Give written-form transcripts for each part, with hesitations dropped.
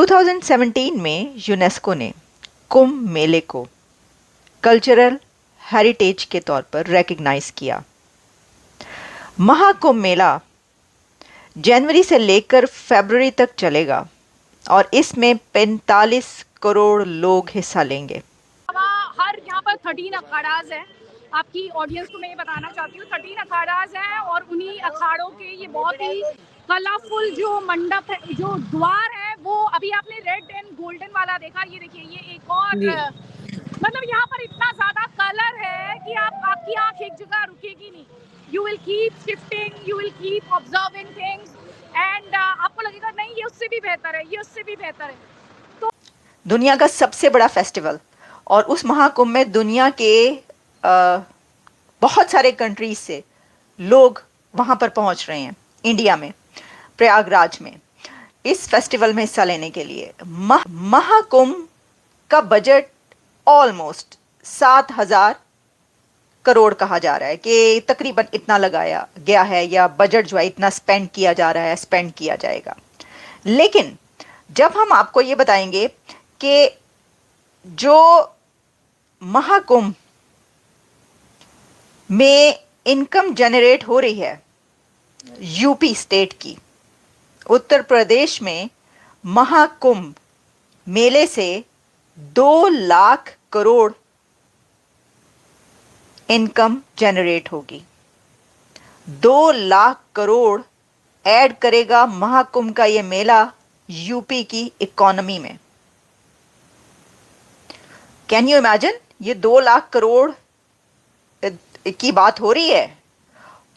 2017 में यूनेस्को ने कुंभ मेले को कल्चरल हेरिटेज के तौर पर रिकॉग्नाइज किया। महाकुंभ मेला जनवरी से लेकर फरवरी तक चलेगा और इसमें 45 करोड़ लोग हिस्सा लेंगे। हर यहाँ पर 13 अखाड़ाज हैं। आपकी ऑडियंस को मैं ये बताना चाहती हूँ 13 अखाड़ाज हैं और उन्हीं अखाड़ों के ये बहुत ही कलरफुल जो मंडप है, जो द्वार है, वो अभी आपने रेड एंड गोल्डन वाला देखा। ये देखिए, ये एक और मतलब यहाँ पर इतना ज्यादा कलर है कि आपकी आंख एक जगह रुकेगी नहीं। You will keep shifting, you will keep observing things and आपको लगेगा नहीं ये उससे भी बेहतर है, ये उससे भी बेहतर है। तो दुनिया का सबसे बड़ा फेस्टिवल और उस महाकुंभ में दुनिया के बहुत सारे कंट्रीज से लोग वहां पर पहुंच रहे हैं। इंडिया में प्रयागराज में इस फेस्टिवल में हिस्सा लेने के लिए महाकुंभ का बजट ऑलमोस्ट 7,000 करोड़ कहा जा रहा है कि तकरीबन इतना लगाया गया है या बजट जो है इतना स्पेंड किया जा रहा है, स्पेंड किया जाएगा। लेकिन जब हम आपको ये बताएंगे कि जो महाकुंभ में इनकम जनरेट हो रही है यूपी स्टेट की, उत्तर प्रदेश में महाकुंभ मेले से 2 लाख करोड़ इनकम जनरेट होगी। 2 लाख करोड़ ऐड करेगा महाकुंभ का ये मेला यूपी की इकोनॉमी में। Can you imagine? ये 2 लाख करोड़ की बात हो रही है,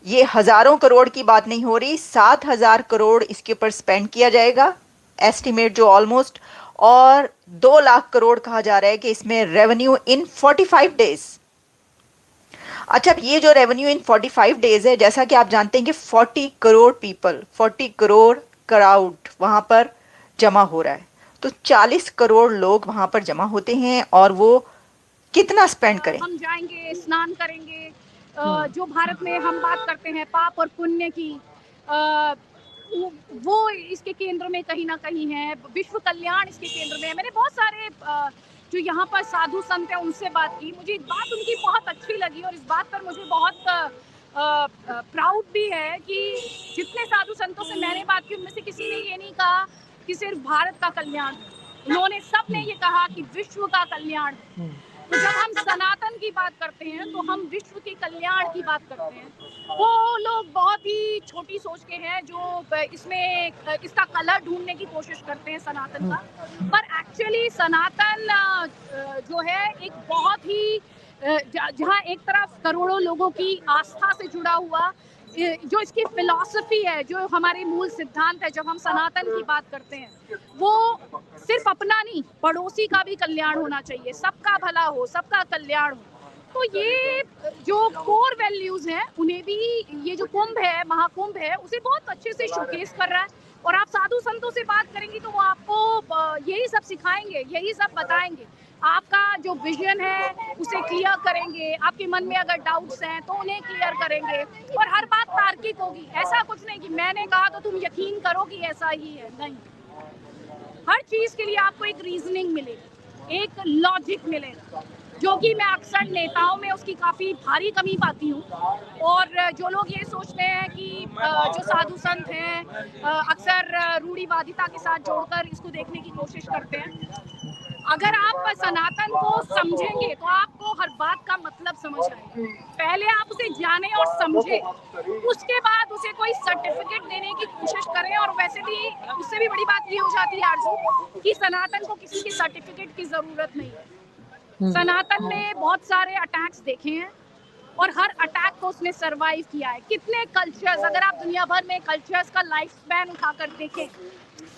ये हजारों करोड़ की बात नहीं हो रही। 7,000 करोड़ इसके ऊपर स्पेंड किया जाएगा, एस्टिमेट जो ऑलमोस्ट, और 2 लाख करोड़ कहा जा रहा है कि इसमें रेवेन्यू इन 45 डेज। अच्छा, ये जो रेवेन्यू इन 45 डेज है, जैसा कि आप जानते हैं कि 40 करोड़ पीपल, 40 करोड़ क्राउड वहां पर जमा हो रहा है, तो 40 करोड़ लोग वहां पर जमा होते हैं और वो कितना स्पेंड करें? हम जाएंगे, स्नान करेंगे। जो भारत में हम बात करते हैं पाप और पुण्य की, वो इसके केंद्र में कहीं ना कहीं है। विश्व कल्याण इसके केंद्र में है। मैंने बहुत सारे जो यहाँ पर साधु संत हैं उनसे बात की, मुझे बात उनकी बहुत अच्छी लगी और इस बात पर मुझे बहुत प्राउड भी है कि जितने साधु संतों से मैंने बात की उनमें से किसी ने ये नहीं कहा कि सिर्फ भारत का कल्याण, उन्होंने सबने ये कहा कि विश्व का कल्याण। तो जब हम सनातन की बात करते हैं तो हम विश्व के कल्याण की बात करते हैं। वो लोग बहुत ही छोटी सोच के हैं जो इसमें इसका कलर ढूंढने की कोशिश करते हैं सनातन का, पर एक्चुअली सनातन जो है एक बहुत ही जहाँ एक तरफ करोड़ों लोगों की आस्था से जुड़ा हुआ जो इसकी फिलॉसफी है, जो हमारे मूल सिद्धांत है, जब हम सनातन की बात करते हैं वो सिर्फ अपना नहीं, पड़ोसी का भी कल्याण होना चाहिए, सबका भला हो, सबका कल्याण हो। तो ये जो कोर वैल्यूज हैं उन्हें भी ये जो कुंभ है, महाकुंभ है, उसे बहुत अच्छे से शोकेस कर रहा है। और आप साधु संतों से बात करेंगी तो वो आपको यही सब सिखाएंगे, यही सब बताएंगे। आपका जो विजन है उसे क्लियर करेंगे, आपके मन में अगर डाउट्स हैं तो उन्हें क्लियर करेंगे और हर बात तार्किक होगी। ऐसा कुछ नहीं कि मैंने कहा तो तुम यकीन करो कि ऐसा ही है, नहीं। हर चीज के लिए आपको एक रीजनिंग मिलेगी, एक लॉजिक मिलेगा, जो कि मैं अक्सर नेताओं में उसकी काफ़ी भारी कमी पाती हूँ। और जो लोग ये सोचते हैं कि जो साधु संत हैं अक्सर रूढ़िवादिता के साथ जोड़कर इसको देखने की कोशिश करते हैं। अगर आप सनातन को समझेंगे तो आपको हर बात का मतलब समझ आएगा। पहले आप उसे जाने और समझे, उसके बाद उसे कोई सर्टिफिकेट देने की कोशिश करें। और वैसे भी उससे भी बड़ी बात ये हो जाती है आरजू कि सनातन को किसी के सर्टिफिकेट की जरूरत नहीं है। सनातन ने बहुत सारे अटैक्स देखे हैं और हर अटैक को उसने सरवाइव किया है। कितने कल्चर्स, अगर आप दुनिया भर में कल्चर्स का लाइफ स्पैन उठाकर देखें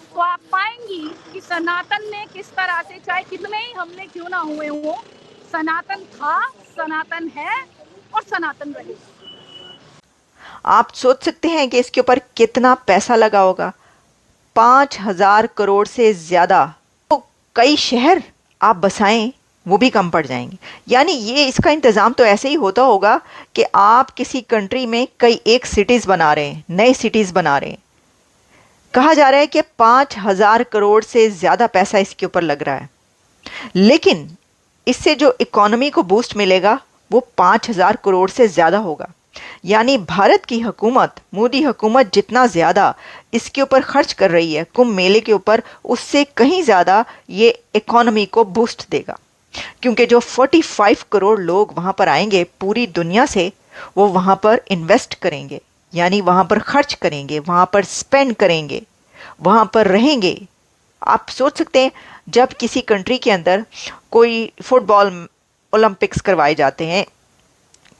तो आप पाएंगी कि सनातन ने किस तरह से, चाहे कितने ही हमले क्यों ना हुए हो, सनातन था, सनातन है और सनातन रहेगा। आप सोच सकते हैं कि इसके ऊपर कितना पैसा लगा होगा। 5,000 करोड़ से ज्यादा। तो कई शहर आप बसाएं वो भी कम पड़ जाएंगे। यानी ये इसका इंतज़ाम तो ऐसे ही होता होगा कि आप किसी कंट्री में कई एक सिटीज़ बना रहे हैं, नए सिटीज़ बना रहे हैं, कहा जा रहा है कि 5,000 करोड़ से ज़्यादा पैसा इसके ऊपर लग रहा है, लेकिन इससे जो इकोनॉमी को बूस्ट मिलेगा वो 5,000 करोड़ से ज़्यादा होगा। यानी भारत की हुकूमत, मोदी हुकूमत जितना ज़्यादा इसके ऊपर खर्च कर रही है कुंभ मेले के ऊपर, उससे कहीं ज़्यादा ये इकोनॉमी को बूस्ट देगा। क्योंकि जो 45 करोड़ लोग वहाँ पर आएंगे पूरी दुनिया से, वो वहाँ पर इन्वेस्ट करेंगे, यानी वहाँ पर खर्च करेंगे, वहाँ पर स्पेंड करेंगे, वहाँ पर रहेंगे। आप सोच सकते हैं जब किसी कंट्री के अंदर कोई फुटबॉल ओलंपिक्स करवाए जाते हैं,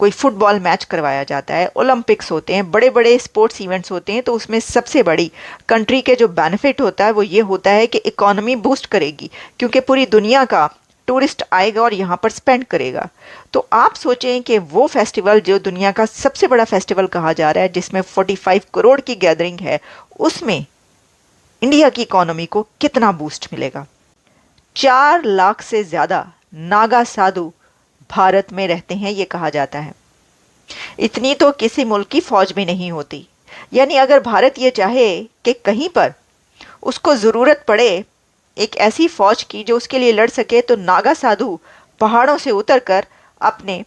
कोई फुटबॉल मैच करवाया जाता है, ओलंपिक्स होते हैं, बड़े बड़े स्पोर्ट्स इवेंट्स होते हैं, तो उसमें सबसे बड़ी कंट्री के जो बेनिफिट होता है वो ये होता है कि इकोनॉमी बूस्ट करेगी, क्योंकि पूरी दुनिया का टूरिस्ट आएगा और यहाँ पर स्पेंड करेगा। तो आप सोचें कि वो फेस्टिवल जो दुनिया का सबसे बड़ा फेस्टिवल कहा जा रहा है, जिसमें 45 करोड़ की गैदरिंग है, उसमें इंडिया की इकोनॉमी को कितना बूस्ट मिलेगा। 4 लाख से ज़्यादा नागा साधु भारत में रहते हैं, ये कहा जाता है। इतनी तो किसी मुल्क की फौज में नहीं होती। यानी अगर भारत ये चाहे कि कहीं पर उसको ज़रूरत पड़े एक ऐसी फौज की जो उसके लिए लड़ सके, तो नागा साधु पहाड़ों से उतरकर अपने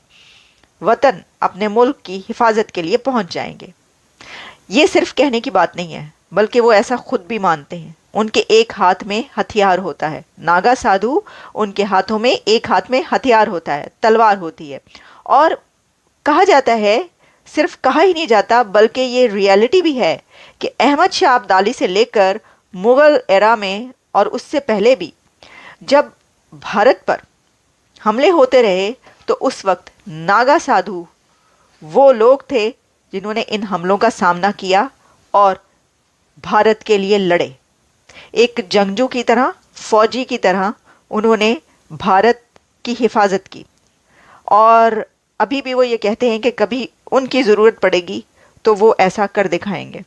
वतन, अपने मुल्क की हिफाजत के लिए पहुंच जाएंगे। ये सिर्फ कहने की बात नहीं है, बल्कि वो ऐसा खुद भी मानते हैं। उनके एक हाथ में हथियार होता है, नागा साधु, उनके हाथों में एक हाथ में हथियार होता है, तलवार होती है। और कहा जाता है, सिर्फ कहा ही नहीं जाता बल्कि ये रियलिटी भी है कि अहमद शाह अब्दाली से लेकर मुग़ल एरा में और उससे पहले भी जब भारत पर हमले होते रहे, तो उस वक्त नागा साधु वो लोग थे जिन्होंने इन हमलों का सामना किया और भारत के लिए लड़े। एक जंगजू की तरह, फौजी की तरह उन्होंने भारत की हिफाजत की। और अभी भी वो ये कहते हैं कि कभी उनकी ज़रूरत पड़ेगी तो वो ऐसा कर दिखाएंगे।